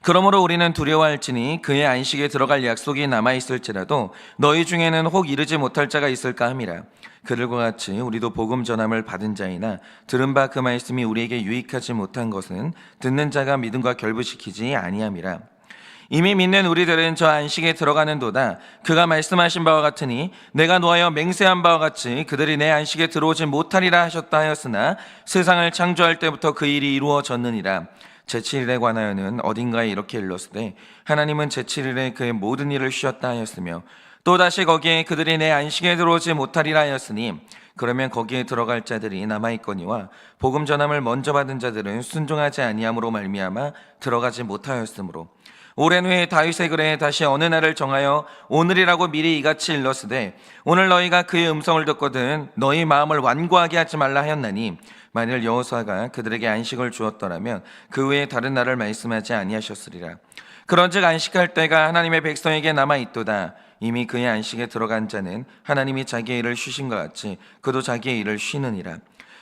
그러므로 우리는 두려워할지니 그의 안식에 들어갈 약속이 남아있을지라도 너희 중에는 혹 이르지 못할 자가 있을까 함이라. 그들과 같이 우리도 복음 전함을 받은 자이나 들은 바 그 말씀이 우리에게 유익하지 못한 것은 듣는 자가 믿음과 결부시키지 아니함이라. 이미 믿는 우리들은 저 안식에 들어가는도다. 그가 말씀하신 바와 같으니 내가 노하여 맹세한 바와 같이 그들이 내 안식에 들어오지 못하리라 하셨다 하였으나 세상을 창조할 때부터 그 일이 이루어졌느니라. 제7일에 관하여는 어딘가에 이렇게 일렀으되 하나님은 제7일에 그의 모든 일을 쉬었다 하였으며 또다시 거기에 그들이 내 안식에 들어오지 못하리라 하였으니 그러면 거기에 들어갈 자들이 남아있거니와 복음 전함을 먼저 받은 자들은 순종하지 아니함으로 말미암아 들어가지 못하였으므로 오랜 후에 다윗의 글에 다시 어느 날을 정하여 오늘이라고 미리 이같이 일렀으되 오늘 너희가 그의 음성을 듣거든 너희 마음을 완고하게 하지 말라 하였나니 만일 여호수아가 그들에게 안식을 주었더라면 그 외에 다른 날을 말씀하지 아니하셨으리라. 그런즉 안식할 때가 하나님의 백성에게 남아있도다. 이미 그의 안식에 들어간 자는 하나님이 자기의 일을 쉬신 것 같이 그도 자기의 일을 쉬느니라.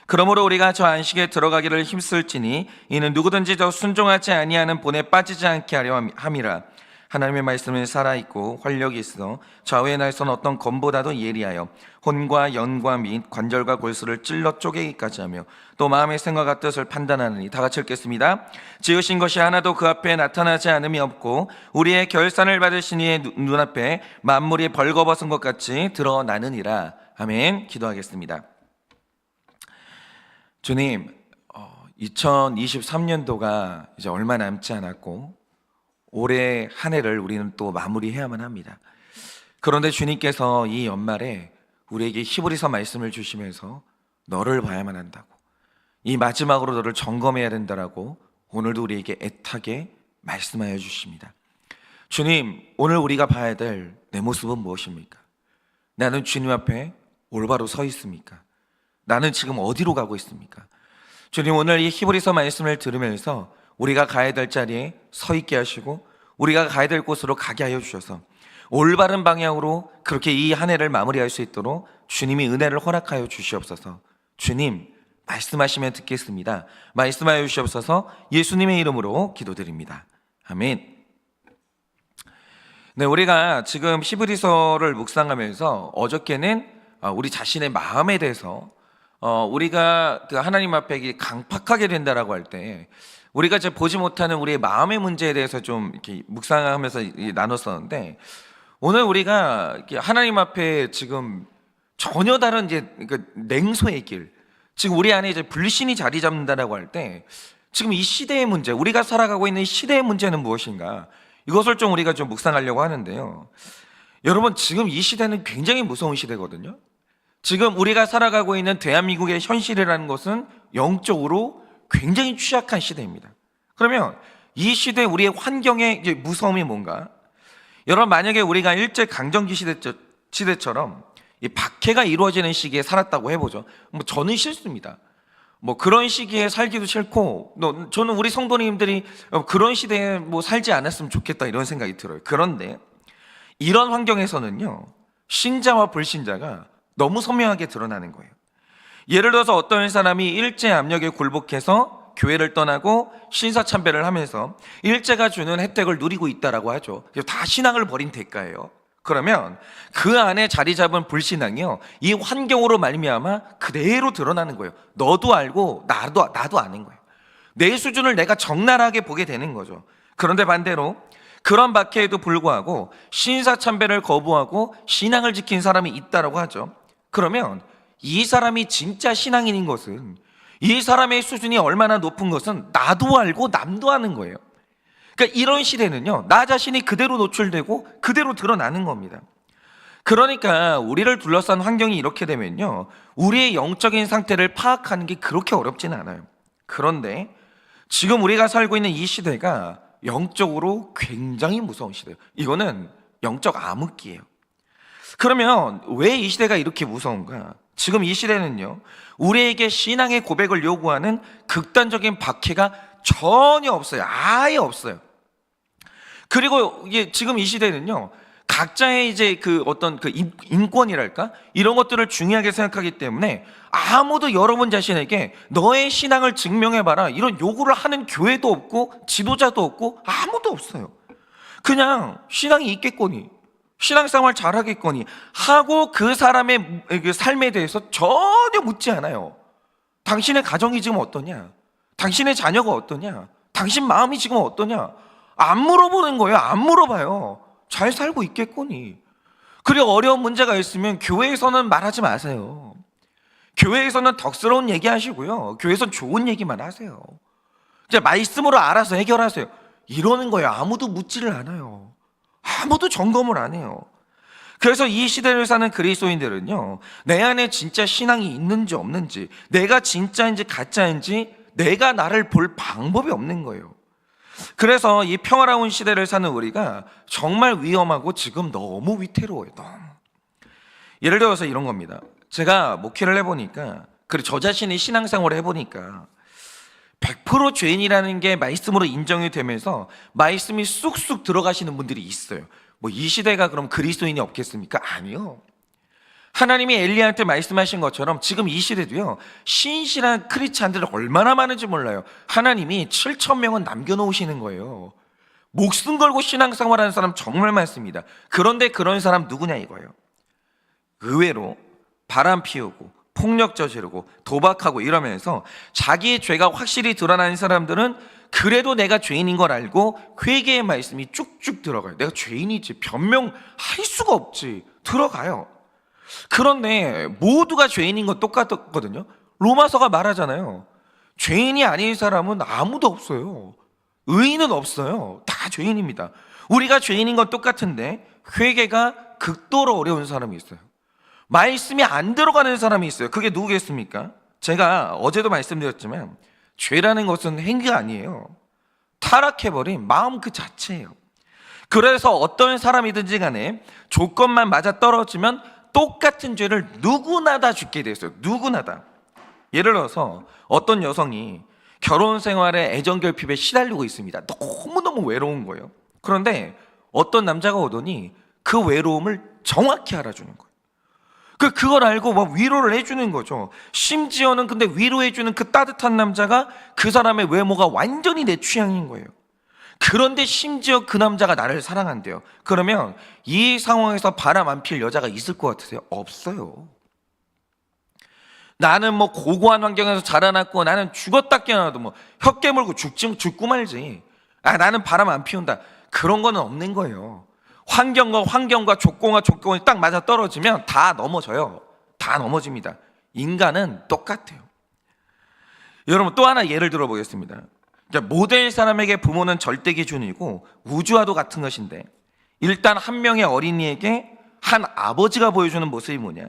그러므로 우리가 저 안식에 들어가기를 힘쓸지니 이는 누구든지 저 순종하지 아니하는 본에 빠지지 않게 하려 함이라. 하나님의 말씀은 살아있고 활력이 있어 좌우의 날선 어떤 검보다도 예리하여 혼과 연과 및 관절과 골수를 찔러 쪼개기까지 하며 또 마음의 생각과 뜻을 판단하느니. 다 같이 읽겠습니다. 지으신 것이 하나도 그 앞에 나타나지 않음이 없고 우리의 결산을 받으신 이의 눈앞에 만물이 벌거벗은 것 같이 드러나느니라. 아멘. 기도하겠습니다. 주님, 2023년도가 이제 얼마 남지 않았고 올해 한 해를 우리는 또 마무리해야만 합니다. 그런데 주님께서 이 연말에 우리에게 히브리서 말씀을 주시면서 너를 봐야만 한다고, 이 마지막으로 너를 점검해야 된다라고 오늘도 우리에게 애타게 말씀하여 주십니다. 주님, 오늘 우리가 봐야 될 내 모습은 무엇입니까? 나는 주님 앞에 올바로 서 있습니까? 나는 지금 어디로 가고 있습니까? 주님, 오늘 이 히브리서 말씀을 들으면서 우리가 가야 될 자리에 서 있게 하시고 우리가 가야 될 곳으로 가게 하여 주셔서 올바른 방향으로 그렇게 이 한 해를 마무리할 수 있도록 주님이 은혜를 허락하여 주시옵소서. 주님, 말씀하시면 듣겠습니다. 말씀하여 주시옵소서. 예수님의 이름으로 기도드립니다. 아멘. 네, 우리가 지금 히브리서를 묵상하면서 어저께는 우리 자신의 마음에 대해서 우리가 그 하나님 앞에 강팍하게 된다라고 할 때 우리가 이제 보지 못하는 우리의 마음의 문제에 대해서 좀 이렇게 묵상하면서 나눴었는데, 오늘 우리가 하나님 앞에 지금 전혀 다른 이제 그 냉소의 길, 지금 우리 안에 이제 불신이 자리 잡는다라고 할 때 지금 이 시대의 문제, 우리가 살아가고 있는 시대의 문제는 무엇인가, 이것을 좀 우리가 좀 묵상하려고 하는데요. 여러분, 지금 이 시대는 굉장히 무서운 시대거든요. 지금 우리가 살아가고 있는 대한민국의 현실이라는 것은 영적으로 굉장히 취약한 시대입니다. 그러면 이 시대 우리의 환경의 이제 무서움이 뭔가? 여러분, 만약에 우리가 일제 강점기 시대처럼 이 박해가 이루어지는 시기에 살았다고 해보죠. 저는 싫습니다. 그런 시기에 살기도 싫고, 저는 우리 성도님들이 그런 시대에 살지 않았으면 좋겠다 이런 생각이 들어요. 그런데 이런 환경에서는요, 신자와 불신자가 너무 선명하게 드러나는 거예요. 예를 들어서 어떤 사람이 일제 압력에 굴복해서 교회를 떠나고 신사참배를 하면서 일제가 주는 혜택을 누리고 있다라고 하죠. 다 신앙을 버린 대가예요. 그러면 그 안에 자리 잡은 불신앙이요, 이 환경으로 말미암아 그대로 드러나는 거예요. 너도 알고 나도 아는 거예요. 내 수준을 내가 적나라하게 보게 되는 거죠. 그런데 반대로 그런 박해에도 불구하고 신사참배를 거부하고 신앙을 지킨 사람이 있다라고 하죠. 그러면 이 사람이 진짜 신앙인인 것은, 이 사람의 수준이 얼마나 높은 것은 나도 알고 남도 아는 거예요. 그러니까 이런 시대는요, 나 자신이 그대로 노출되고 그대로 드러나는 겁니다. 그러니까 우리를 둘러싼 환경이 이렇게 되면요, 우리의 영적인 상태를 파악하는 게 그렇게 어렵지는 않아요. 그런데 지금 우리가 살고 있는 이 시대가 영적으로 굉장히 무서운 시대예요. 이거는 영적 암흑기예요. 그러면 왜 이 시대가 이렇게 무서운가? 지금 이 시대는요, 우리에게 신앙의 고백을 요구하는 극단적인 박해가 전혀 없어요. 아예 없어요. 그리고 이게 지금 이 시대는요, 각자의 이제 그 어떤 그 인권이랄까? 이런 것들을 중요하게 생각하기 때문에 아무도 여러분 자신에게 너의 신앙을 증명해봐라 이런 요구를 하는 교회도 없고 지도자도 없고 아무도 없어요. 그냥 신앙이 있겠거니, 신앙생활 잘하겠거니 하고 그 사람의 그 삶에 대해서 전혀 묻지 않아요. 당신의 가정이 지금 어떠냐? 당신의 자녀가 어떠냐? 당신 마음이 지금 어떠냐? 안 물어보는 거예요. 안 물어봐요. 잘 살고 있겠거니. 그리고 어려운 문제가 있으면 교회에서는 말하지 마세요. 교회에서는 덕스러운 얘기 하시고요. 교회에서는 좋은 얘기만 하세요. 이제 말씀으로 알아서 해결하세요. 이러는 거예요. 아무도 묻지를 않아요. 아무도 점검을 안 해요. 그래서 이 시대를 사는 그리스도인들은요, 내 안에 진짜 신앙이 있는지 없는지, 내가 진짜인지 가짜인지 내가 나를 볼 방법이 없는 거예요. 그래서 이 평화로운 시대를 사는 우리가 정말 위험하고 지금 너무 위태로워요. 너무. 예를 들어서 이런 겁니다. 제가 목회를 해보니까, 그리고 저 자신이 신앙생활을 해보니까 100% 죄인이라는 게 말씀으로 인정이 되면서 말씀이 쑥쑥 들어가시는 분들이 있어요. 뭐 이 시대가 그럼 그리스도인이 없겠습니까? 아니요. 하나님이 엘리야한테 말씀하신 것처럼 지금 이 시대도요, 신실한 크리스찬들이 얼마나 많은지 몰라요. 하나님이 7,000명은 남겨놓으시는 거예요. 목숨 걸고 신앙생활하는 사람 정말 많습니다. 그런데 그런 사람 누구냐 이거예요. 의외로 바람 피우고 폭력 저지르고 도박하고 이러면서 자기의 죄가 확실히 드러나는 사람들은 그래도 내가 죄인인 걸 알고 회개의 말씀이 쭉쭉 들어가요. 내가 죄인이지, 변명할 수가 없지, 들어가요. 그런데 모두가 죄인인 건 똑같거든요. 로마서가 말하잖아요. 죄인이 아닌 사람은 아무도 없어요. 의인은 없어요. 다 죄인입니다. 우리가 죄인인 건 똑같은데 회개가 극도로 어려운 사람이 있어요. 말씀이 안 들어가는 사람이 있어요. 그게 누구겠습니까? 제가 어제도 말씀드렸지만 죄라는 것은 행위가 아니에요. 타락해버린 마음 그 자체예요. 그래서 어떤 사람이든지 간에 조건만 맞아 떨어지면 똑같은 죄를 누구나 다 짓게 돼 있어요. 누구나 다. 예를 들어서 어떤 여성이 결혼 생활에 애정 결핍에 시달리고 있습니다. 너무너무 외로운 거예요. 그런데 어떤 남자가 오더니 그 외로움을 정확히 알아주는 거예요. 그걸 알고 막 위로를 해주는 거죠. 심지어는 근데 위로해주는 그 따뜻한 남자가 그 사람의 외모가 완전히 내 취향인 거예요. 그런데 심지어 그 남자가 나를 사랑한대요. 그러면 이 상황에서 바람 안 필 여자가 있을 것 같으세요? 없어요. 나는 뭐 고고한 환경에서 자라났고 나는 죽었다 깨어나도 뭐 혀 깨물고 죽고 말지. 나는 바람 안 피운다. 그런 거는 없는 거예요. 환경과 조건이 딱 맞아 떨어지면 다 넘어져요. 다 넘어집니다. 인간은 똑같아요. 여러분 또 하나 예를 들어보겠습니다. 모델 사람에게 부모는 절대 기준이고 우주와도 같은 것인데, 일단 한 명의 어린이에게 한 아버지가 보여주는 모습이 뭐냐.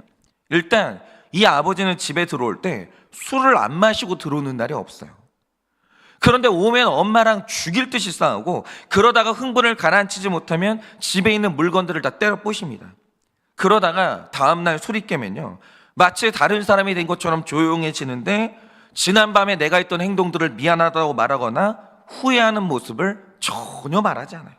일단 이 아버지는 집에 들어올 때 술을 안 마시고 들어오는 날이 없어요. 그런데 오면 엄마랑 죽일 듯이 싸우고, 그러다가 흥분을 가라앉히지 못하면 집에 있는 물건들을 다 때려 부십니다. 그러다가 다음날 술이 깨면요, 마치 다른 사람이 된 것처럼 조용해지는데 지난밤에 내가 했던 행동들을 미안하다고 말하거나 후회하는 모습을 전혀 말하지 않아요.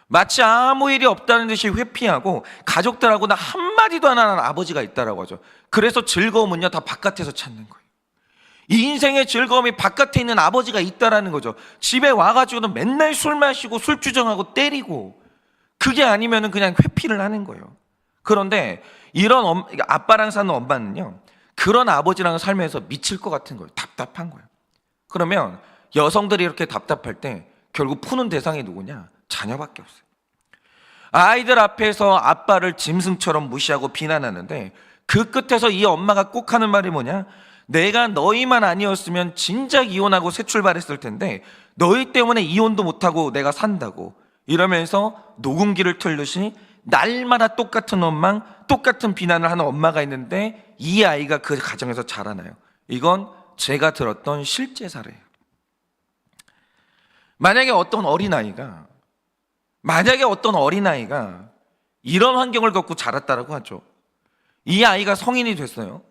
마치 아무 일이 없다는 듯이 회피하고 가족들하고는 한마디도 안 하는 아버지가 있다라고 하죠. 그래서 즐거움은요 다 바깥에서 찾는 거예요. 이 인생의 즐거움이 바깥에 있는 아버지가 있다라는 거죠. 집에 와가지고는 맨날 술 마시고 술 주정하고 때리고, 그게 아니면은 그냥 회피를 하는 거예요. 그런데 이런 아빠랑 사는 엄마는요, 그런 아버지랑 살면서 미칠 것 같은 거예요. 답답한 거예요. 그러면 여성들이 이렇게 답답할 때 결국 푸는 대상이 누구냐? 자녀밖에 없어요. 아이들 앞에서 아빠를 짐승처럼 무시하고 비난하는데 그 끝에서 이 엄마가 꼭 하는 말이 뭐냐? 내가 너희만 아니었으면 진작 이혼하고 새 출발했을 텐데 너희 때문에 이혼도 못하고 내가 산다고 이러면서 녹음기를 틀듯이 날마다 똑같은 원망, 똑같은 비난을 하는 엄마가 있는데 이 아이가 그 가정에서 자라나요. 이건 제가 들었던 실제 사례예요. 만약에 어떤 어린아이가 이런 환경을 겪고 자랐다라고 하죠. 이 아이가 성인이 됐어요.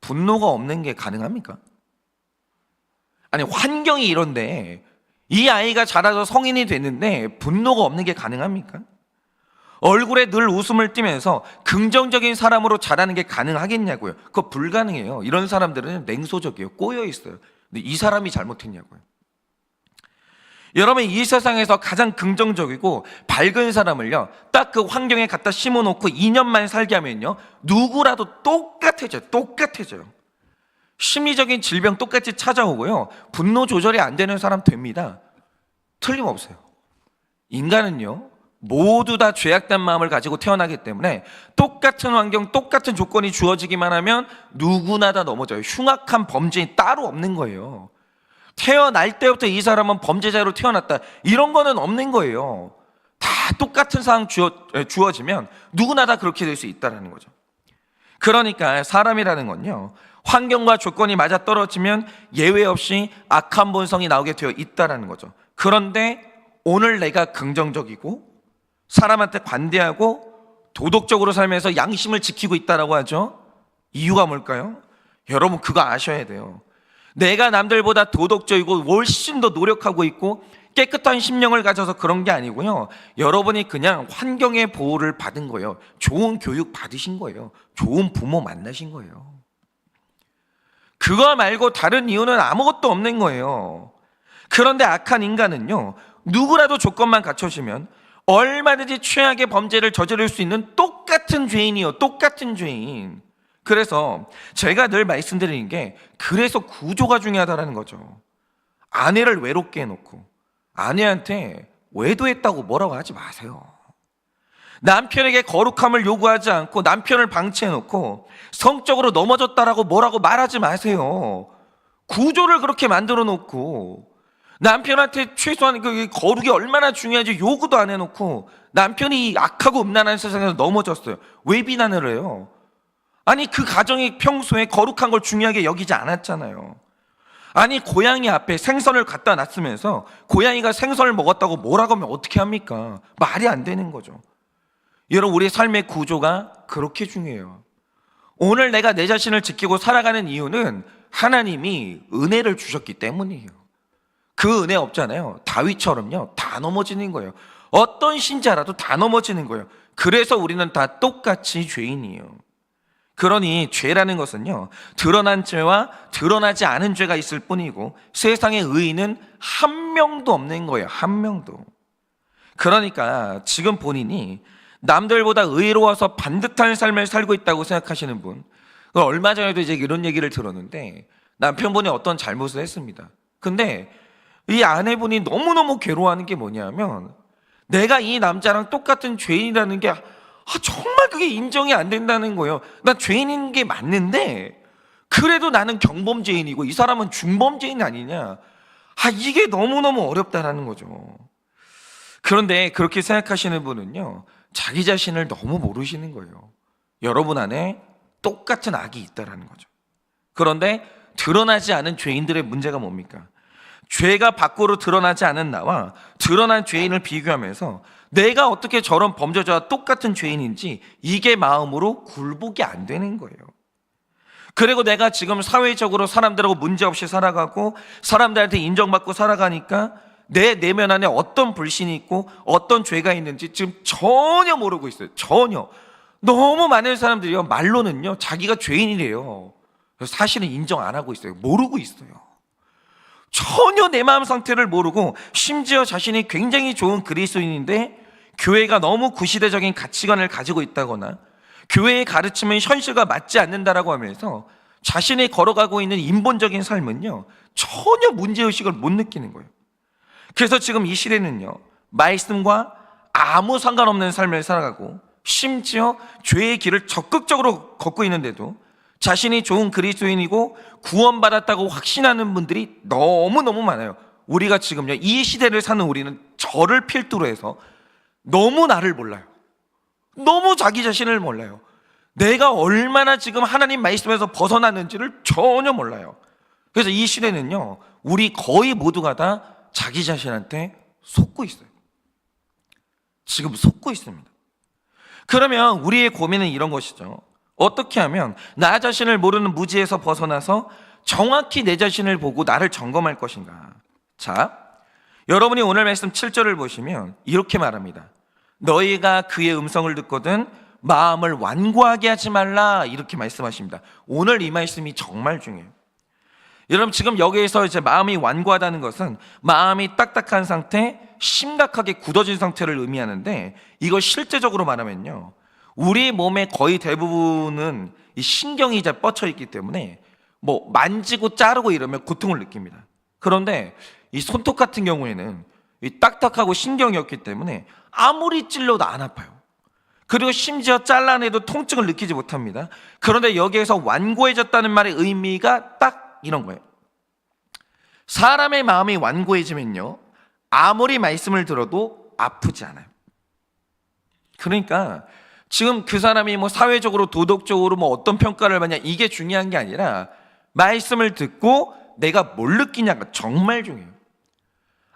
분노가 없는 게 가능합니까? 아니, 환경이 이런데 이 아이가 자라서 성인이 됐는데 분노가 없는 게 가능합니까? 얼굴에 늘 웃음을 띠면서 긍정적인 사람으로 자라는 게 가능하겠냐고요. 그거 불가능해요. 이런 사람들은 냉소적이에요. 꼬여 있어요. 근데 이 사람이 잘못했냐고요. 여러분, 이 세상에서 가장 긍정적이고 밝은 사람을요, 딱 그 환경에 갖다 심어놓고 2년만 살게 하면요, 누구라도 똑같아져요. 심리적인 질병 똑같이 찾아오고요, 분노 조절이 안 되는 사람 됩니다. 틀림없어요. 인간은요, 모두 다 죄악된 마음을 가지고 태어나기 때문에 똑같은 환경, 똑같은 조건이 주어지기만 하면 누구나 다 넘어져요. 흉악한 범죄인 따로 없는 거예요. 태어날 때부터 이 사람은 범죄자로 태어났다, 이런 거는 없는 거예요. 다 똑같은 상황 주어지면 누구나 다 그렇게 될 수 있다는 거죠. 그러니까 사람이라는 건요, 환경과 조건이 맞아떨어지면 예외 없이 악한 본성이 나오게 되어 있다는 거죠. 그런데 오늘 내가 긍정적이고 사람한테 관대하고 도덕적으로 살면서 양심을 지키고 있다라고 하죠. 이유가 뭘까요? 여러분, 그거 아셔야 돼요. 내가 남들보다 도덕적이고 훨씬 더 노력하고 있고 깨끗한 심령을 가져서 그런 게 아니고요, 여러분이 그냥 환경의 보호를 받은 거예요. 좋은 교육 받으신 거예요. 좋은 부모 만나신 거예요. 그거 말고 다른 이유는 아무것도 없는 거예요. 그런데 악한 인간은요, 누구라도 조건만 갖춰지면 얼마든지 최악의 범죄를 저지를 수 있는 똑같은 죄인이요, 똑같은 죄인. 그래서 제가 늘 말씀드리는 게, 그래서 구조가 중요하다는 거죠. 아내를 외롭게 해놓고 아내한테 외도했다고 뭐라고 하지 마세요. 남편에게 거룩함을 요구하지 않고 남편을 방치해놓고 성적으로 넘어졌다라고 뭐라고 말하지 마세요. 구조를 그렇게 만들어 놓고 남편한테 최소한 그 거룩이 얼마나 중요한지 요구도 안 해놓고 남편이 악하고 음란한 세상에서 넘어졌어요. 왜 비난을 해요? 아니, 그 가정이 평소에 거룩한 걸 중요하게 여기지 않았잖아요. 아니, 고양이 앞에 생선을 갖다 놨으면서 고양이가 생선을 먹었다고 뭐라고 하면 어떻게 합니까? 말이 안 되는 거죠. 여러분, 우리 삶의 구조가 그렇게 중요해요. 오늘 내가 내 자신을 지키고 살아가는 이유는 하나님이 은혜를 주셨기 때문이에요. 그 은혜 없잖아요. 다윗처럼요, 다 넘어지는 거예요. 어떤 신자라도 다 넘어지는 거예요. 그래서 우리는 다 똑같이 죄인이에요. 그러니 죄라는 것은요, 드러난 죄와 드러나지 않은 죄가 있을 뿐이고 세상에 의인은 한 명도 없는 거예요. 한 명도. 그러니까 지금 본인이 남들보다 의로워서 반듯한 삶을 살고 있다고 생각하시는 분, 얼마 전에도 이제 이런 얘기를 들었는데, 남편분이 어떤 잘못을 했습니다. 근데 이 아내분이 너무너무 괴로워하는 게 뭐냐면, 내가 이 남자랑 똑같은 죄인이라는 게 정말 그게 인정이 안 된다는 거예요. 난 죄인인 게 맞는데 그래도 나는 경범죄인이고 이 사람은 중범죄인 아니냐, 이게 너무너무 어렵다는 거죠. 그런데 그렇게 생각하시는 분은요, 자기 자신을 너무 모르시는 거예요. 여러분 안에 똑같은 악이 있다는 거죠. 그런데 드러나지 않은 죄인들의 문제가 뭡니까? 죄가 밖으로 드러나지 않은 나와 드러난 죄인을 비교하면서 내가 어떻게 저런 범죄자와 똑같은 죄인인지 이게 마음으로 굴복이 안 되는 거예요. 그리고 내가 지금 사회적으로 사람들하고 문제없이 살아가고 사람들한테 인정받고 살아가니까 내 내면 안에 어떤 불신이 있고 어떤 죄가 있는지 지금 전혀 모르고 있어요. 전혀. 너무 많은 사람들이요, 말로는요 자기가 죄인이래요. 사실은 인정 안 하고 있어요. 모르고 있어요. 전혀 내 마음 상태를 모르고, 심지어 자신이 굉장히 좋은 그리스도인인데 교회가 너무 구시대적인 가치관을 가지고 있다거나 교회의 가르침은 현실과 맞지 않는다라고 하면서 자신이 걸어가고 있는 인본적인 삶은요 전혀 문제의식을 못 느끼는 거예요. 그래서 지금 이 시대는요, 말씀과 아무 상관없는 삶을 살아가고 심지어 죄의 길을 적극적으로 걷고 있는데도 자신이 좋은 그리스도인이고 구원받았다고 확신하는 분들이 너무너무 많아요. 우리가 지금요, 이 시대를 사는 우리는 저를 필두로 해서 너무 나를 몰라요. 너무 자기 자신을 몰라요. 내가 얼마나 지금 하나님 말씀에서 벗어났는지를 전혀 몰라요. 그래서 이 시대는요, 우리 거의 모두가 다 자기 자신한테 속고 있어요. 지금 속고 있습니다. 그러면 우리의 고민은 이런 것이죠. 어떻게 하면 나 자신을 모르는 무지에서 벗어나서 정확히 내 자신을 보고 나를 점검할 것인가? 자, 여러분이 오늘 말씀 7절을 보시면 이렇게 말합니다. 너희가 그의 음성을 듣거든 마음을 완고하게 하지 말라, 이렇게 말씀하십니다. 오늘 이 말씀이 정말 중요해요. 여러분, 지금 여기에서 이제 마음이 완고하다는 것은 마음이 딱딱한 상태, 심각하게 굳어진 상태를 의미하는데, 이걸 실제적으로 말하면요, 우리 몸의 거의 대부분은 이 신경이 이제 뻗쳐 있기 때문에 뭐 만지고 자르고 이러면 고통을 느낍니다. 그런데 이 손톱 같은 경우에는 이 딱딱하고 신경이 없기 때문에 아무리 찔러도 안 아파요. 그리고 심지어 잘라내도 통증을 느끼지 못합니다. 그런데 여기에서 완고해졌다는 말의 의미가 딱 이런 거예요. 사람의 마음이 완고해지면요, 아무리 말씀을 들어도 아프지 않아요. 그러니까 지금 그 사람이 뭐 사회적으로 도덕적으로 뭐 어떤 평가를 받냐, 이게 중요한 게 아니라 말씀을 듣고 내가 뭘 느끼냐가 정말 중요해요.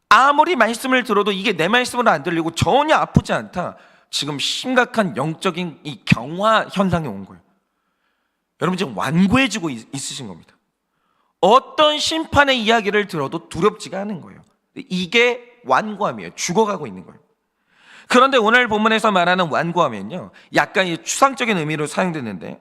아무리 말씀을 들어도 이게 내 말씀으로 안 들리고 전혀 아프지 않다, 지금 심각한 영적인 이 경화 현상이 온 거예요. 여러분, 지금 완고해지고 있으신 겁니다. 어떤 심판의 이야기를 들어도 두렵지가 않은 거예요. 이게 완고함이에요. 죽어가고 있는 거예요. 그런데 오늘 본문에서 말하는 완고함은요, 약간 이 추상적인 의미로 사용되는데,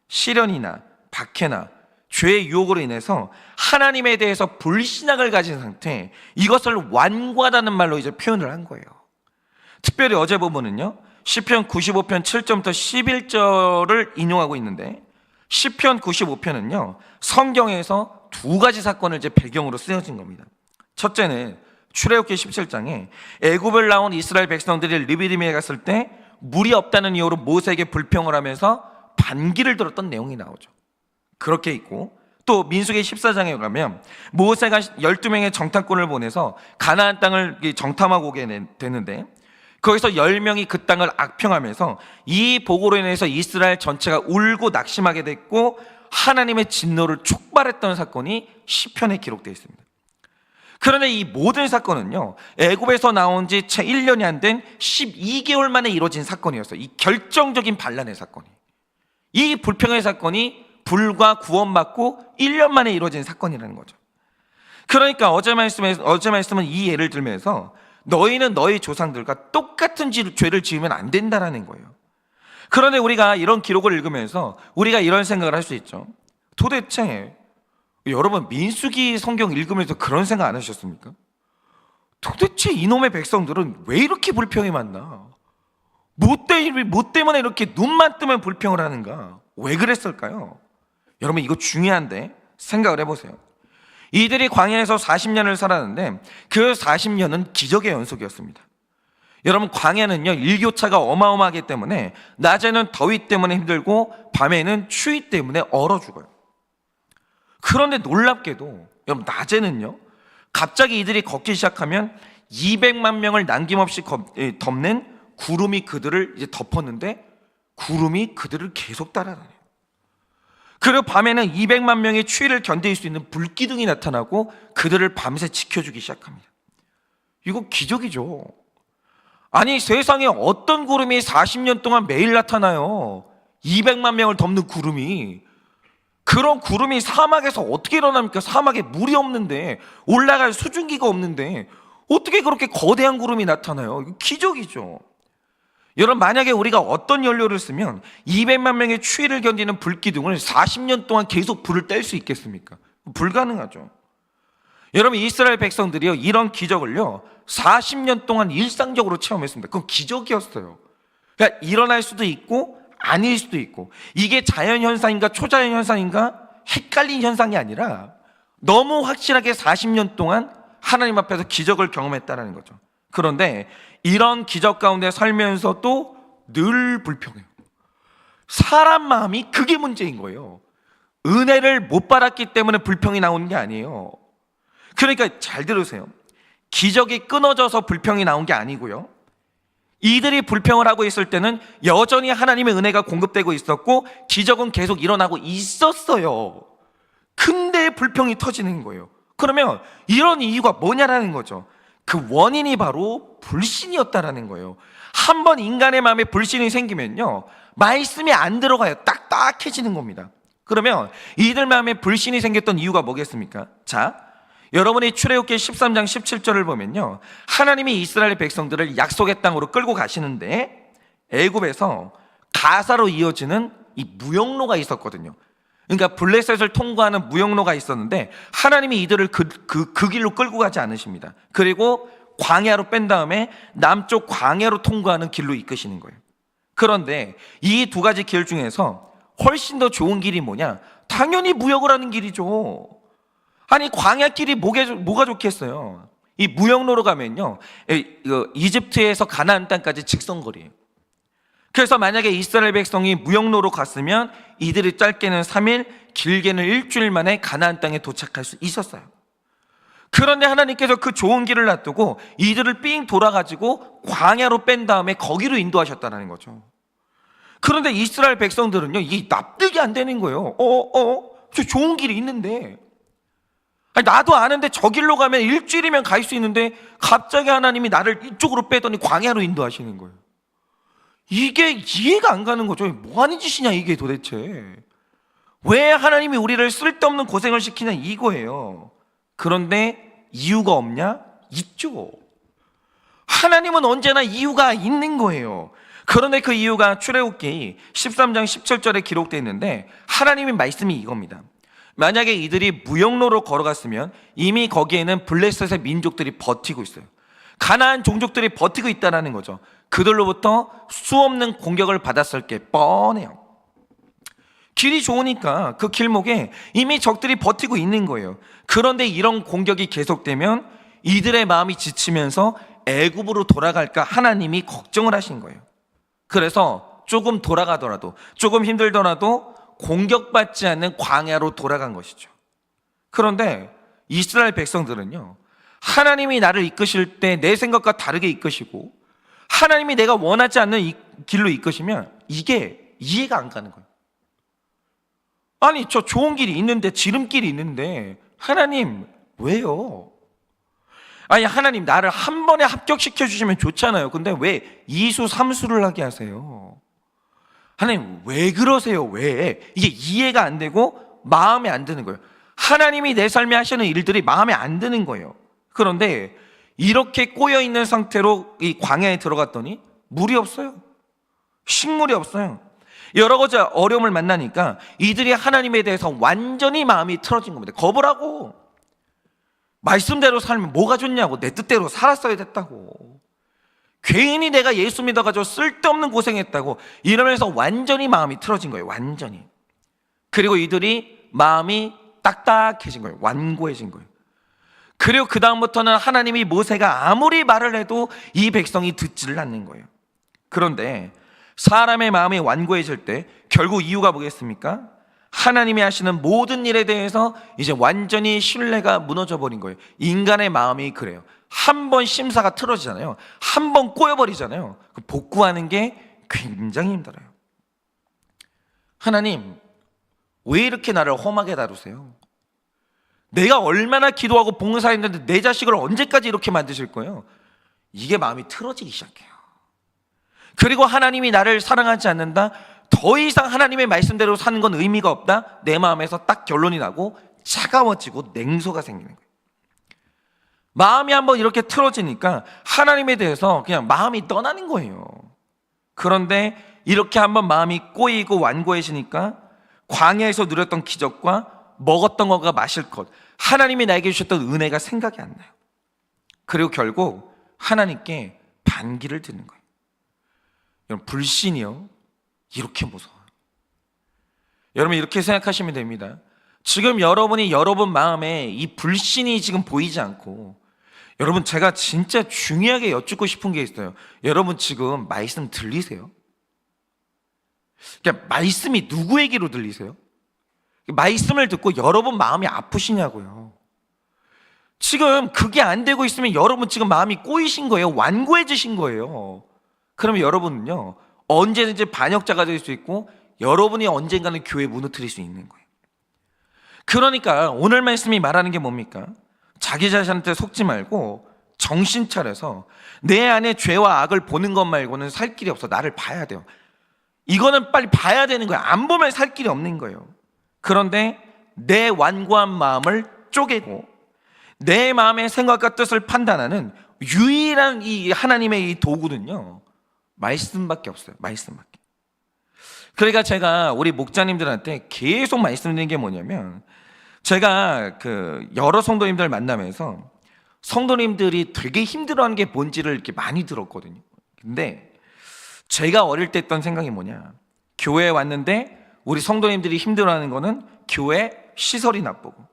시련이나 박해나 죄의 유혹으로 인해서 하나님에 대해서 불신앙을 가진 상태, 이것을 완고하다는 말로 이제 표현을 한 거예요. 특별히 어제 본문은요, 시편 95편 7절부터 11절을 인용하고 있는데, 시편 95편은요 성경에서 두 가지 사건을 이제 배경으로 쓰여진 겁니다. 첫째는 출애굽기 17장에 애굽을 나온 이스라엘 백성들이 르비딤에 갔을 때 물이 없다는 이유로 모세에게 불평을 하면서 반기를 들었던 내용이 나오죠. 그렇게 있고, 또 민수기 14장에 가면 모세가 12명의 정탐꾼을 보내서 가나안 땅을 정탐하고 오게 되는데, 거기서 10명이 그 땅을 악평하면서 이 보고로 인해서 이스라엘 전체가 울고 낙심하게 됐고 하나님의 진노를 촉발했던 사건이 시편에 기록되어 있습니다. 그런데 이 모든 사건은요, 애굽에서 나온 지 채 1년이 안 된 12개월 만에 이루어진 사건이었어요. 이 결정적인 반란의 사건이, 이 불평의 사건이 불과 구원받고 1년 만에 이루어진 사건이라는 거죠. 그러니까 어제 말씀은 이 예를 들면서 너희는 너희 조상들과 똑같은 죄를 지으면 안 된다라는 거예요. 그런데 우리가 이런 기록을 읽으면서 우리가 이런 생각을 할 수 있죠. 도대체 여러분, 민수기 성경 읽으면서 그런 생각 안 하셨습니까? 도대체 이놈의 백성들은 왜 이렇게 불평이 많나? 뭐 때문에 이렇게 눈만 뜨면 불평을 하는가? 왜 그랬을까요? 여러분, 이거 중요한데 생각을 해보세요. 이들이 광야에서 40년을 살았는데 그 40년은 기적의 연속이었습니다. 여러분, 광야는요 일교차가 어마어마하기 때문에 낮에는 더위 때문에 힘들고 밤에는 추위 때문에 얼어 죽어요. 그런데 놀랍게도 여러분, 낮에는요 갑자기 이들이 걷기 시작하면 200만 명을 남김없이 덮는 구름이 그들을 이제 덮었는데, 구름이 그들을 계속 따라다녀요. 그리고 밤에는 200만 명의 추위를 견딜 수 있는 불기둥이 나타나고 그들을 밤새 지켜주기 시작합니다. 이거 기적이죠. 아니, 세상에 어떤 구름이 40년 동안 매일 나타나요? 200만 명을 덮는 구름이. 그런 구름이 사막에서 어떻게 일어납니까? 사막에 물이 없는데, 올라갈 수증기가 없는데 어떻게 그렇게 거대한 구름이 나타나요? 이거 기적이죠. 여러분, 만약에 우리가 어떤 연료를 쓰면 200만 명의 추위를 견디는 불기둥을 40년 동안 계속 불을 뗄 수 있겠습니까? 불가능하죠. 여러분, 이스라엘 백성들이요 이런 기적을요 40년 동안 일상적으로 체험했습니다. 그건 기적이었어요. 그러니까 일어날 수도 있고 아닐 수도 있고, 이게 자연현상인가 초자연 현상인가 헷갈린 현상이 아니라 너무 확실하게 40년 동안 하나님 앞에서 기적을 경험했다는 거죠. 그런데 이런 기적 가운데 살면서도 늘 불평해요. 사람 마음이 그게 문제인 거예요. 은혜를 못 받았기 때문에 불평이 나오는 게 아니에요. 그러니까 잘 들으세요. 기적이 끊어져서 불평이 나온 게 아니고요, 이들이 불평을 하고 있을 때는 여전히 하나님의 은혜가 공급되고 있었고 기적은 계속 일어나고 있었어요. 근데 불평이 터지는 거예요. 그러면 이런 이유가 뭐냐라는 거죠. 그 원인이 바로 불신이었다라는 거예요. 한번 인간의 마음에 불신이 생기면요 말씀이 안 들어가요. 딱딱해지는 겁니다. 그러면 이들 마음에 불신이 생겼던 이유가 뭐겠습니까? 자, 여러분이 출애굽기 13장 17절을 보면요, 하나님이 이스라엘 백성들을 약속의 땅으로 끌고 가시는데 애굽에서 가사로 이어지는 이 무역로가 있었거든요. 그러니까 블레셋을 통과하는 무역로가 있었는데 하나님이 이들을 그 길로 끌고 가지 않으십니다. 그리고 광야로 뺀 다음에 남쪽 광야로 통과하는 길로 이끄시는 거예요. 그런데 이 두 가지 길 중에서 훨씬 더 좋은 길이 뭐냐? 당연히 무역을 하는 길이죠. 아니, 광야길이 뭐가 좋겠어요? 이 무역로로 가면요, 이집트에서 가나안 땅까지 직선거리예요. 그래서 만약에 이스라엘 백성이 무역로로 갔으면 이들이 짧게는 3일, 길게는 일주일 만에 가나안 땅에 도착할 수 있었어요. 그런데 하나님께서 그 좋은 길을 놔두고 이들을 삥 돌아가지고 광야로 뺀 다음에 거기로 인도하셨다는 거죠. 그런데 이스라엘 백성들은요, 이게 납득이 안 되는 거예요. 저 좋은 길이 있는데, 아니, 나도 아는데 저 길로 가면 일주일이면 갈 수 있는데 갑자기 하나님이 나를 이쪽으로 빼더니 광야로 인도하시는 거예요. 이게 이해가 안 가는 거죠. 뭐 하는 짓이냐 이게 도대체. 왜 하나님이 우리를 쓸데없는 고생을 시키냐 이거예요. 그런데 이유가 없냐? 있죠. 하나님은 언제나 이유가 있는 거예요. 그런데 그 이유가 출애굽기 13장 17절에 기록되어 있는데 하나님의 말씀이 이겁니다. 만약에 이들이 무역로로 걸어갔으면 이미 거기에는 블레셋의 민족들이 버티고 있어요. 가나안 종족들이 버티고 있다는 거죠. 그들로부터 수없는 공격을 받았을 게 뻔해요. 길이 좋으니까 그 길목에 이미 적들이 버티고 있는 거예요. 그런데 이런 공격이 계속되면 이들의 마음이 지치면서 애굽으로 돌아갈까 하나님이 걱정을 하신 거예요. 그래서 조금 돌아가더라도, 조금 힘들더라도 공격받지 않는 광야로 돌아간 것이죠. 그런데 이스라엘 백성들은요, 하나님이 나를 이끄실 때 내 생각과 다르게 이끄시고 하나님이 내가 원하지 않는 이 길로 이끄시면 이게 이해가 안 가는 거예요. 아니, 저 좋은 길이 있는데, 지름길이 있는데 하나님 왜요? 아니, 하나님 나를 한 번에 합격시켜 주시면 좋잖아요. 근데 왜 이수 삼수를 하게 하세요? 하나님 왜 그러세요? 왜? 이게 이해가 안 되고 마음에 안 드는 거예요. 하나님이 내 삶에 하시는 일들이 마음에 안 드는 거예요. 그런데 이렇게 꼬여있는 상태로 이 광야에 들어갔더니 물이 없어요. 식물이 없어요. 여러 가지 어려움을 만나니까 이들이 하나님에 대해서 완전히 마음이 틀어진 겁니다. 거부라고. 말씀대로 살면 뭐가 좋냐고. 내 뜻대로 살았어야 됐다고. 괜히 내가 예수 믿어가지고 쓸데없는 고생했다고. 이러면서 완전히 마음이 틀어진 거예요. 완전히. 그리고 이들이 마음이 딱딱해진 거예요. 완고해진 거예요. 그리고 그 다음부터는 하나님이 모세가 아무리 말을 해도 이 백성이 듣지를 않는 거예요. 그런데 사람의 마음이 완고해질 때 결국 이유가 뭐겠습니까? 하나님이 하시는 모든 일에 대해서 이제 완전히 신뢰가 무너져 버린 거예요. 인간의 마음이 그래요. 한 번 심사가 틀어지잖아요. 한 번 꼬여버리잖아요. 복구하는 게 굉장히 힘들어요. 하나님, 왜 이렇게 나를 험하게 다루세요? 내가 얼마나 기도하고 봉사했는데 내 자식을 언제까지 이렇게 만드실 거예요? 이게 마음이 틀어지기 시작해요. 그리고 하나님이 나를 사랑하지 않는다? 더 이상 하나님의 말씀대로 사는 건 의미가 없다? 내 마음에서 딱 결론이 나고 차가워지고 냉소가 생기는 거예요. 마음이 한번 이렇게 틀어지니까 하나님에 대해서 그냥 마음이 떠나는 거예요. 그런데 이렇게 한번 마음이 꼬이고 완고해지니까 광야에서 누렸던 기적과 먹었던 것과 마실 것, 하나님이 나에게 주셨던 은혜가 생각이 안 나요. 그리고 결국 하나님께 반기를 드는 거예요. 여러분, 불신이요, 이렇게 무서워요. 여러분, 이렇게 생각하시면 됩니다. 지금 여러분이 여러분 마음에 이 불신이 지금 보이지 않고, 여러분, 제가 진짜 중요하게 여쭙고 싶은 게 있어요. 여러분 지금 말씀 들리세요? 그러니까 말씀이 누구 얘기로 들리세요? 말씀을 듣고 여러분 마음이 아프시냐고요. 지금 그게 안 되고 있으면 여러분 지금 마음이 꼬이신 거예요. 완고해지신 거예요. 그러면 여러분은요, 언제든지 반역자가 될 수 있고 여러분이 언젠가는 교회 무너뜨릴 수 있는 거예요. 그러니까 오늘 말씀이 말하는 게 뭡니까? 자기 자신한테 속지 말고 정신 차려서 내 안에 죄와 악을 보는 것 말고는 살 길이 없어. 나를 봐야 돼요. 이거는 빨리 봐야 되는 거예요. 안 보면 살 길이 없는 거예요. 그런데 내 완고한 마음을 쪼개고 내 마음의 생각과 뜻을 판단하는 유일한 이 하나님의 이 도구는요, 말씀밖에 없어요. 말씀밖에. 그러니까 제가 우리 목자님들한테 계속 말씀드리는 게 뭐냐면, 제가 여러 성도님들 만나면서 성도님들이 되게 힘들어하는 게 뭔지를 이렇게 많이 들었거든요. 근데 제가 어릴 때 했던 생각이 뭐냐, 교회에 왔는데 우리 성도님들이 힘들어하는 거는 교회 시설이 나쁘고,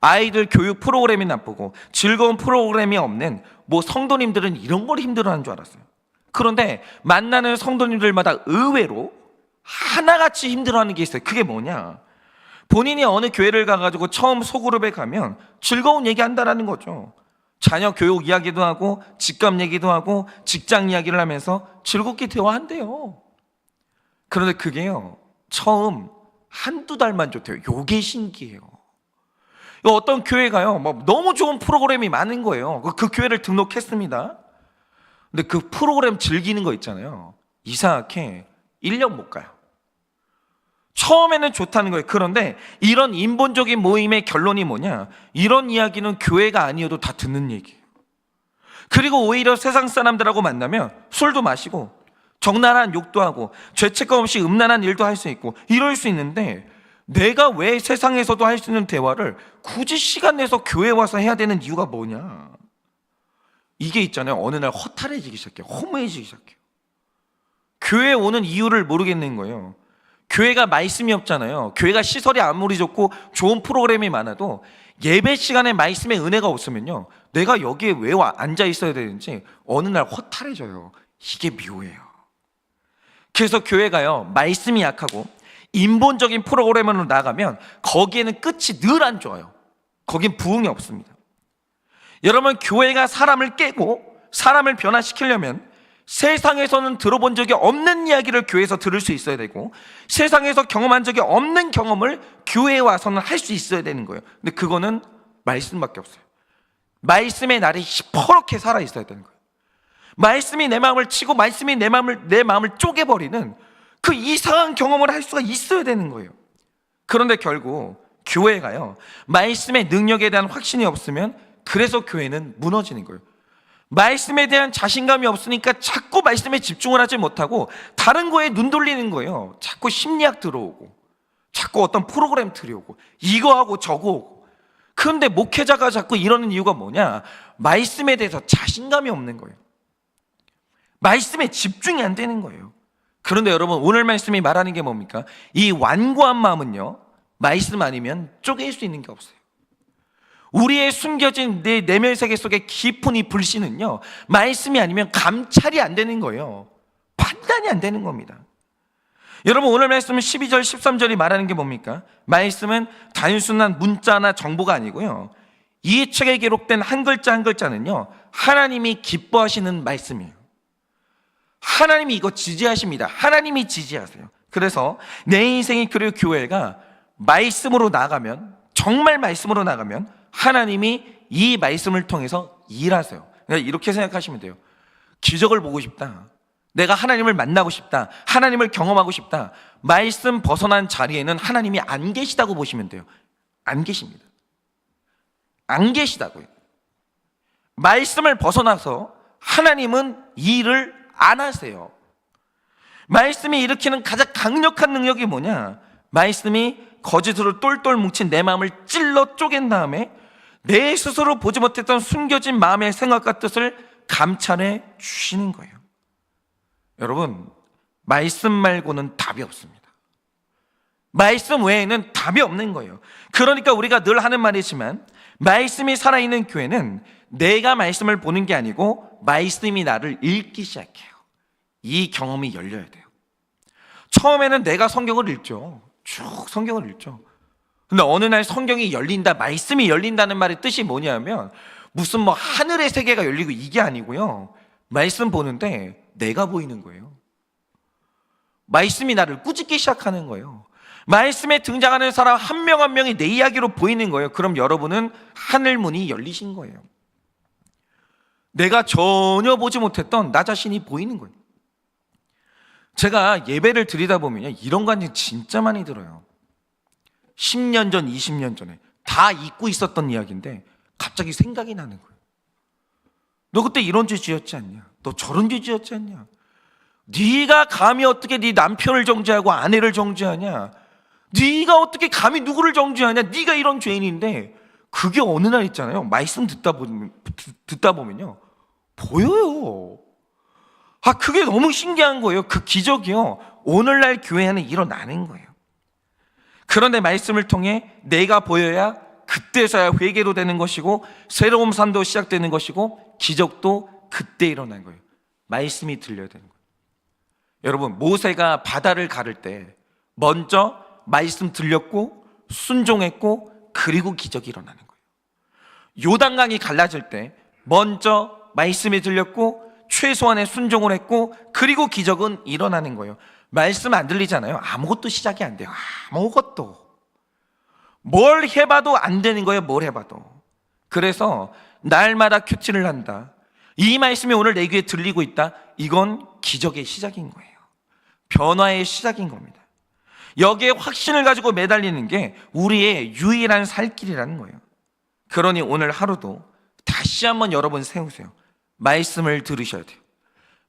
아이들 교육 프로그램이 나쁘고, 즐거운 프로그램이 없는 성도님들은 이런 걸 힘들어하는 줄 알았어요. 그런데 만나는 성도님들마다 의외로 하나같이 힘들어하는 게 있어요. 그게 뭐냐, 본인이 어느 교회를 가가지고 처음 소그룹에 가면 즐거운 얘기 한다라는 거죠. 자녀 교육 이야기도 하고 집값 얘기도 하고 직장 이야기를 하면서 즐겁게 대화한대요. 그런데 그게요, 처음 한두 달만 좋대요. 요게 신기해요. 어떤 교회 가요, 너무 좋은 프로그램이 많은 거예요. 그 교회를 등록했습니다. 근데 그 프로그램 즐기는 거 있잖아요, 이상하게 1년 못 가요. 처음에는 좋다는 거예요. 그런데 이런 인본적인 모임의 결론이 뭐냐, 이런 이야기는 교회가 아니어도 다 듣는 얘기예요. 그리고 오히려 세상 사람들하고 만나면 술도 마시고 적나라한 욕도 하고 죄책감 없이 음란한 일도 할 수 있고 이럴 수 있는데, 내가 왜 세상에서도 할 수 있는 대화를 굳이 시간 내서 교회 와서 해야 되는 이유가 뭐냐, 이게 있잖아요. 어느 날 허탈해지기 시작해요. 허무해지기 시작해요. 교회에 오는 이유를 모르겠는 거예요. 교회가 말씀이 없잖아요. 교회가 시설이 아무리 좋고 좋은 프로그램이 많아도 예배 시간에 말씀의 은혜가 없으면요, 내가 여기에 왜 앉아 있어야 되는지 어느 날 허탈해져요. 이게 묘해요. 그래서 교회가요, 말씀이 약하고 인본적인 프로그램으로 나가면 거기에는 끝이 늘 안 좋아요. 거긴 부흥이 없습니다. 여러분, 교회가 사람을 깨고 사람을 변화시키려면 세상에서는 들어본 적이 없는 이야기를 교회에서 들을 수 있어야 되고, 세상에서 경험한 적이 없는 경험을 교회에 와서는 할 수 있어야 되는 거예요. 근데 그거는 말씀밖에 없어요. 말씀의 날이 시퍼렇게 살아 있어야 되는 거예요. 말씀이 내 마음을 치고 말씀이 내 마음을 쪼개버리는 그 이상한 경험을 할 수가 있어야 되는 거예요. 그런데 결국 교회가요, 말씀의 능력에 대한 확신이 없으면 그래서 교회는 무너지는 거예요. 말씀에 대한 자신감이 없으니까 자꾸 말씀에 집중을 하지 못하고 다른 거에 눈 돌리는 거예요. 자꾸 심리학 들어오고 자꾸 어떤 프로그램 들여오고 이거 하고 저거 오고. 그런데 목회자가 자꾸 이러는 이유가 뭐냐, 말씀에 대해서 자신감이 없는 거예요. 말씀에 집중이 안 되는 거예요. 그런데 여러분, 오늘 말씀이 말하는 게 뭡니까? 이 완고한 마음은요, 말씀 아니면 쪼갤 수 있는 게 없어요. 우리의 숨겨진 내 내면 세계 속에 깊은 이 불신은요, 말씀이 아니면 감찰이 안 되는 거예요. 판단이 안 되는 겁니다. 여러분, 오늘 말씀은 12절 13절이 말하는 게 뭡니까? 말씀은 단순한 문자나 정보가 아니고요, 이 책에 기록된 한 글자 한 글자는요, 하나님이 기뻐하시는 말씀이에요. 하나님이 이거 지지하십니다. 하나님이 지지하세요. 그래서 내 인생이, 그리고 교회가 말씀으로 나가면, 정말 말씀으로 나가면 하나님이 이 말씀을 통해서 일하세요. 그러니까 이렇게 생각하시면 돼요. 기적을 보고 싶다, 내가 하나님을 만나고 싶다, 하나님을 경험하고 싶다, 말씀 벗어난 자리에는 하나님이 안 계시다고 보시면 돼요. 안 계십니다. 안 계시다고요. 말씀을 벗어나서 하나님은 일을 안 하세요. 말씀이 일으키는 가장 강력한 능력이 뭐냐, 말씀이 거짓으로 똘똘 뭉친 내 마음을 찔러 쪼갠 다음에 내 스스로 보지 못했던 숨겨진 마음의 생각과 뜻을 감찰해 주시는 거예요. 여러분, 말씀 말고는 답이 없습니다. 말씀 외에는 답이 없는 거예요. 그러니까 우리가 늘 하는 말이지만, 말씀이 살아있는 교회는 내가 말씀을 보는 게 아니고 말씀이 나를 읽기 시작해요. 이 경험이 열려야 돼요. 처음에는 내가 성경을 읽죠. 쭉 성경을 읽죠. 근데 어느 날 성경이 열린다, 말씀이 열린다는 말의 뜻이 뭐냐면, 무슨 하늘의 세계가 열리고 이게 아니고요, 말씀 보는데 내가 보이는 거예요. 말씀이 나를 꾸짖기 시작하는 거예요. 말씀에 등장하는 사람 한 명 한 명이 내 이야기로 보이는 거예요. 그럼 여러분은 하늘문이 열리신 거예요. 내가 전혀 보지 못했던 나 자신이 보이는 거예요. 제가 예배를 드리다 보면 이런 관심 진짜 많이 들어요. 10년 전, 20년 전에 다 잊고 있었던 이야기인데 갑자기 생각이 나는 거예요. 너 그때 이런 죄 지었지 않냐? 너 저런 죄 지었지 않냐? 네가 감히 어떻게 네 남편을 정죄하고 아내를 정죄하냐? 네가 어떻게 감히 누구를 정죄하냐? 네가 이런 죄인인데, 그게 어느 날 있잖아요, 말씀 듣다 보면요, 보여요. 그게 너무 신기한 거예요. 그 기적이요, 오늘날 교회 안에 일어나는 거예요. 그런데 말씀을 통해 내가 보여야 그때서야 회개도 되는 것이고 새로운 삶도 시작되는 것이고 기적도 그때 일어난 거예요. 말씀이 들려야 되는 거예요. 여러분, 모세가 바다를 가를 때 먼저 말씀 들렸고 순종했고 그리고 기적이 일어나는 거예요. 요단강이 갈라질 때 먼저 말씀이 들렸고 최소한의 순종을 했고 그리고 기적은 일어나는 거예요. 말씀 안 들리잖아요. 아무것도 시작이 안 돼요. 아무것도. 뭘 해봐도 안 되는 거예요. 뭘 해봐도. 그래서 날마다 큐티를 한다, 이 말씀이 오늘 내 귀에 들리고 있다, 이건 기적의 시작인 거예요. 변화의 시작인 겁니다. 여기에 확신을 가지고 매달리는 게 우리의 유일한 살 길이라는 거예요. 그러니 오늘 하루도 다시 한번 여러분 세우세요. 말씀을 들으셔야 돼요.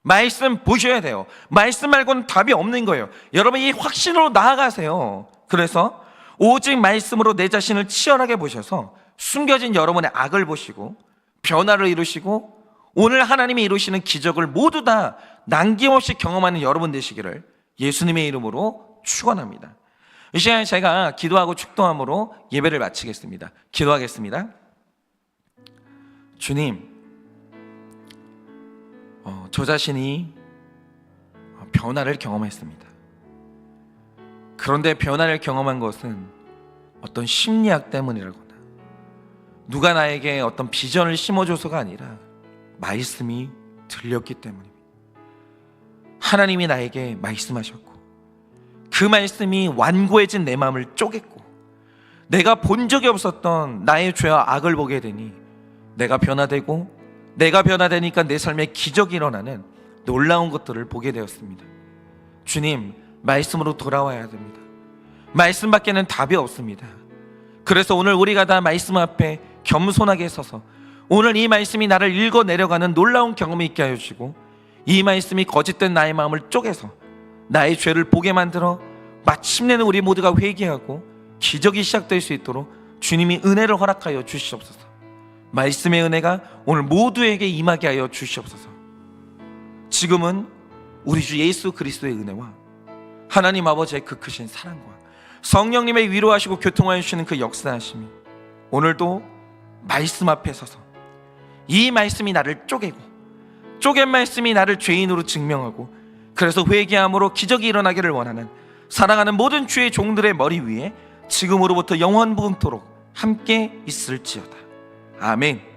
말씀 보셔야 돼요. 말씀 말고는 답이 없는 거예요. 여러분, 이 확신으로 나아가세요. 그래서 오직 말씀으로 내 자신을 치열하게 보셔서 숨겨진 여러분의 악을 보시고 변화를 이루시고 오늘 하나님이 이루시는 기적을 모두 다 남김없이 경험하는 여러분 되시기를 예수님의 이름으로 축원합니다. 이 시간 제가 기도하고 축도함으로 예배를 마치겠습니다. 기도하겠습니다. 주님, 저 자신이 변화를 경험했습니다. 그런데 변화를 경험한 것은 어떤 심리학 때문이라거나 누가 나에게 어떤 비전을 심어줘서가 아니라 말씀이 들렸기 때문입니다. 하나님이 나에게 말씀하셨고 그 말씀이 완고해진 내 마음을 쪼갰고 내가 본 적이 없었던 나의 죄와 악을 보게 되니 내가 변화되고 내가 변화되니까 내 삶에 기적이 일어나는 놀라운 것들을 보게 되었습니다. 주님, 말씀으로 돌아와야 됩니다. 말씀밖에는 답이 없습니다. 그래서 오늘 우리가 다 말씀 앞에 겸손하게 서서 오늘 이 말씀이 나를 읽어 내려가는 놀라운 경험이 있게 하여 주시고 이 말씀이 거짓된 나의 마음을 쪼개서 나의 죄를 보게 만들어 마침내는 우리 모두가 회개하고 기적이 시작될 수 있도록 주님이 은혜를 허락하여 주시옵소서. 말씀의 은혜가 오늘 모두에게 임하게 하여 주시옵소서. 지금은 우리 주 예수 그리스도의 은혜와 하나님 아버지의 그 크신 사랑과 성령님의 위로하시고 교통하여 주시는 그 역사하심이 오늘도 말씀 앞에 서서 이 말씀이 나를 쪼개고 쪼갠 말씀이 나를 죄인으로 증명하고 그래서 회개함으로 기적이 일어나기를 원하는 사랑하는 모든 주의 종들의 머리 위에 지금으로부터 영원토록 함께 있을지어다. 아멘.